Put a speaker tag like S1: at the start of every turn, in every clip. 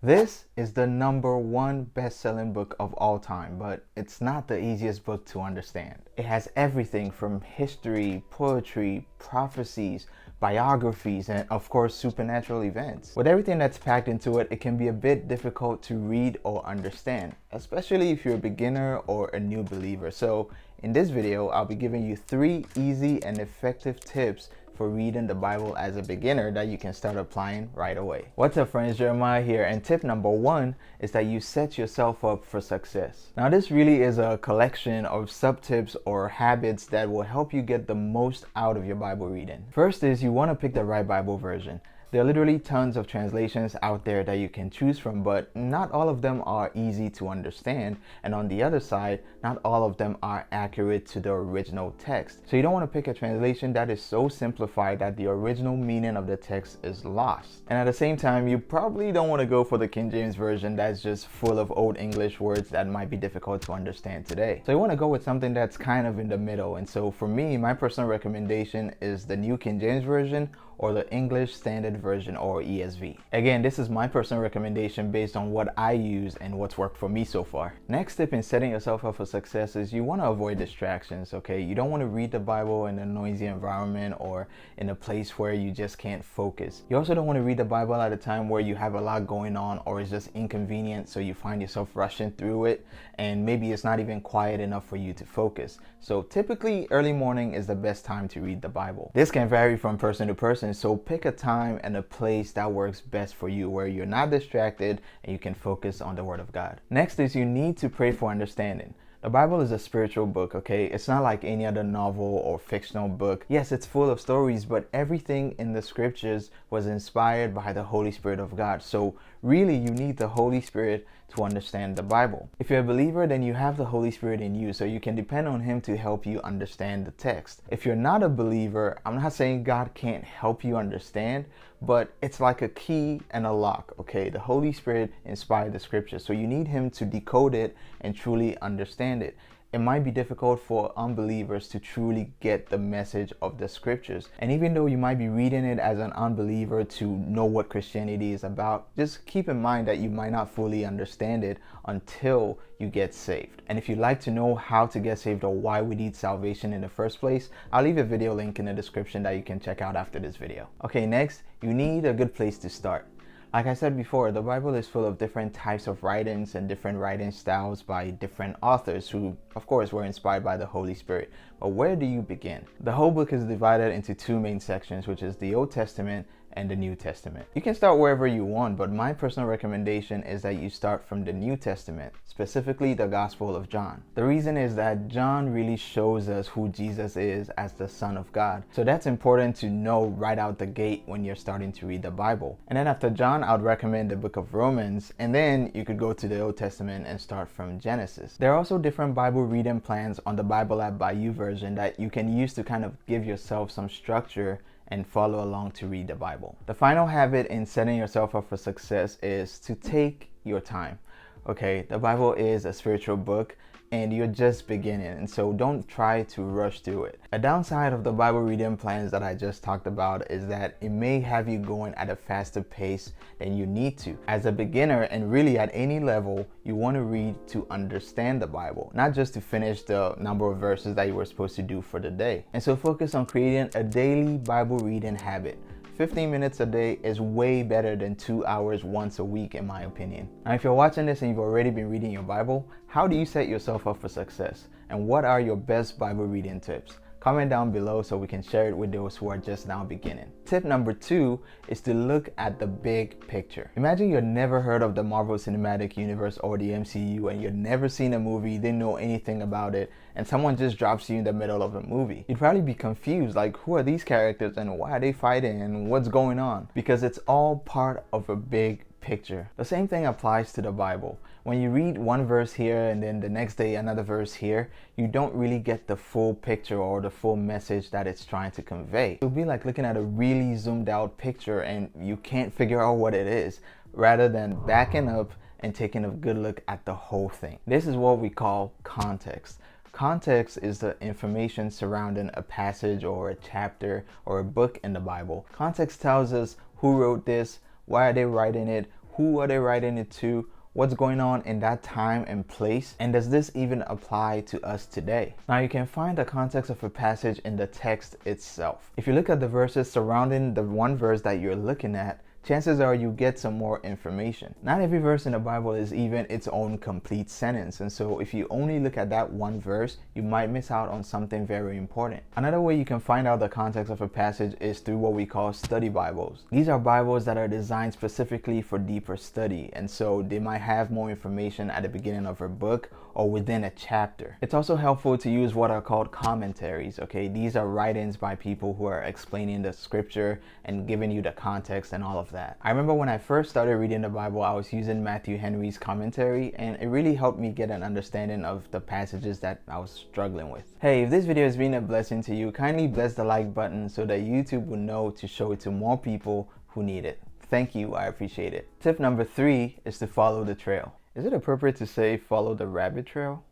S1: This is the #1 best-selling book of all time, but it's not the easiest book to understand. It has everything from history, poetry, prophecies, biographies, and of course supernatural events. With everything that's packed into it, it can be a bit difficult to read or understand, especially if you're a beginner or a new believer. So in this video, I'll be giving you 3 easy and effective tips for reading the Bible as a beginner that you can start applying right away. What's up friends, Jeremiah here, and tip #1 is that you set yourself up for success. Now this really is a collection of sub-tips or habits that will help you get the most out of your Bible reading. First is you want to pick the right Bible version. There are literally tons of translations out there that you can choose from, but not all of them are easy to understand. And on the other side, not all of them are accurate to the original text. So you don't want to pick a translation that is so simplified that the original meaning of the text is lost. And at the same time, you probably don't want to go for the King James Version that's just full of old English words that might be difficult to understand today. So you want to go with something that's kind of in the middle. And so for me, my personal recommendation is the New King James Version or the English Standard Version or ESV. Again, this is my personal recommendation based on what I use and what's worked for me so far. Next tip in setting yourself up for success is you want to avoid distractions, okay? You don't want to read the Bible in a noisy environment or in a place where you just can't focus. You also don't want to read the Bible at a time where you have a lot going on or it's just inconvenient, so you find yourself rushing through it and maybe it's not even quiet enough for you to focus. So typically early morning is the best time to read the Bible. This can vary from person to person, so pick a time and a place that works best for you where you're not distracted and you can focus on the Word of God. Next is you need to pray for understanding. The Bible is a spiritual book, okay? It's not like any other novel or fictional book. Yes, it's full of stories, but everything in the scriptures was inspired by the Holy Spirit of God. So really, you need the Holy Spirit to understand the Bible. If you're a believer, then you have the Holy Spirit in you, so you can depend on Him to help you understand the text. If you're not a believer, I'm not saying God can't help you understand, but it's like a key and a lock, okay? The Holy Spirit inspired the scripture, so you need Him to decode it and truly understand it. It might be difficult for unbelievers to truly get the message of the scriptures. And even though you might be reading it as an unbeliever to know what Christianity is about, just keep in mind that you might not fully understand it until you get saved. And if you'd like to know how to get saved or why we need salvation in the first place, I'll leave a video link in the description that you can check out after this video. Okay, next, you need a good place to start. Like I said before, the Bible is full of different types of writings and different writing styles by different authors who, of course, were inspired by the Holy Spirit. But where do you begin? The whole book is divided into 2 main sections, which is the Old Testament and the New Testament. You can start wherever you want, but my personal recommendation is that you start from the New Testament, specifically the Gospel of John. The reason is that John really shows us who Jesus is as the Son of God. So that's important to know right out the gate when you're starting to read the Bible. And then after John, I'd recommend the book of Romans, and then you could go to the Old Testament and start from Genesis. There are also different Bible reading plans on the Bible app by You version that you can use to kind of give yourself some structure and follow along to read the Bible. The final habit in setting yourself up for success is to take your time. Okay, the Bible is a spiritual book and you're just beginning, and so don't try to rush through it. A downside of the Bible reading plans that I just talked about is that it may have you going at a faster pace than you need to. As a beginner, and really at any level, you want to read to understand the Bible, not just to finish the number of verses that you were supposed to do for the day. And so focus on creating a daily Bible reading habit. 15 minutes a day is way better than 2 hours once a week, in my opinion. Now, if you're watching this and you've already been reading your Bible, how do you set yourself up for success? And what are your best Bible reading tips? Comment down below so we can share it with those who are just now beginning. Tip #2 is to look at the big picture. Imagine you've never heard of the Marvel Cinematic Universe or the MCU and you've never seen a movie, didn't know anything about it, and someone just drops you in the middle of a movie. You'd probably be confused, like who are these characters and why are they fighting and what's going on? Because it's all part of a big picture. The same thing applies to the Bible. When you read one verse here and then the next day another verse here, you don't really get the full picture or the full message that it's trying to convey. It'll be like looking at a really zoomed out picture and you can't figure out what it is, rather than backing up and taking a good look at the whole thing. This is what we call context. Context is the information surrounding a passage or a chapter or a book in the Bible. Context tells us who wrote this, why are they writing it, Who are they writing it to? What's going on in that time and place, and does this even apply to us today? Now you can find the context of a passage in the text itself. If you look at the verses surrounding the one verse that you're looking at, chances are you get some more information. Not every verse in the Bible is even its own complete sentence, and so if you only look at that one verse, you might miss out on something very important. Another way you can find out the context of a passage is through what we call study Bibles. These are Bibles that are designed specifically for deeper study, and so they might have more information at the beginning of a book or within a chapter. It's also helpful to use what are called commentaries, okay? These are write-ins by people who are explaining the scripture and giving you the context and all of that. I remember when I first started reading the Bible, I was using Matthew Henry's commentary, and it really helped me get an understanding of the passages that I was struggling with. Hey, if this video has been a blessing to you, kindly bless the like button so that YouTube will know to show it to more people who need it. Thank you, I appreciate it. Tip number 3 is to follow the trail. Is it appropriate to say follow the rabbit trail?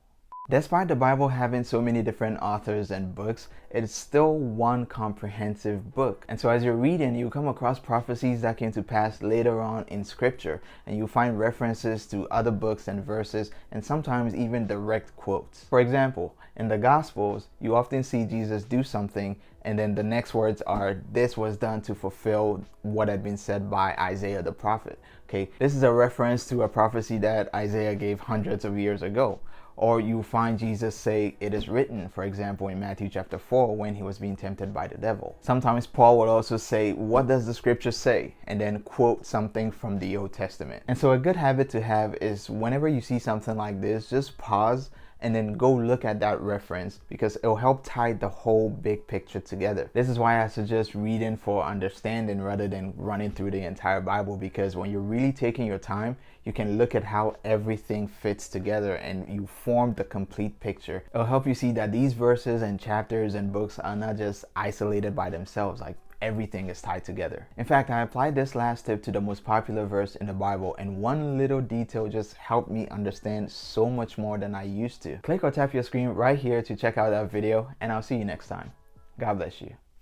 S1: Despite the Bible having so many different authors and books, it's still one comprehensive book. And so as you're reading, you come across prophecies that came to pass later on in scripture, and you find references to other books and verses, and sometimes even direct quotes. For example, in the Gospels, you often see Jesus do something, and then the next words are, "This was done to fulfill what had been said by Isaiah the prophet." Okay, this is a reference to a prophecy that Isaiah gave hundreds of years ago. Or you find Jesus say, "It is written," for example, in Matthew chapter 4 when he was being tempted by the devil. Sometimes Paul will also say, "What does the scripture say?" and then quote something from the Old Testament. And so a good habit to have is whenever you see something like this, just pause and then go look at that reference, because it'll help tie the whole big picture together. This is why I suggest reading for understanding rather than running through the entire Bible, because when you're really taking your time, you can look at how everything fits together and you form the complete picture. It'll help you see that these verses and chapters and books are not just isolated by themselves, like everything is tied together. In fact, I applied this last tip to the most popular verse in the Bible, and one little detail just helped me understand so much more than I used to. Click or tap your screen right here to check out that video, and I'll see you next time. God bless you.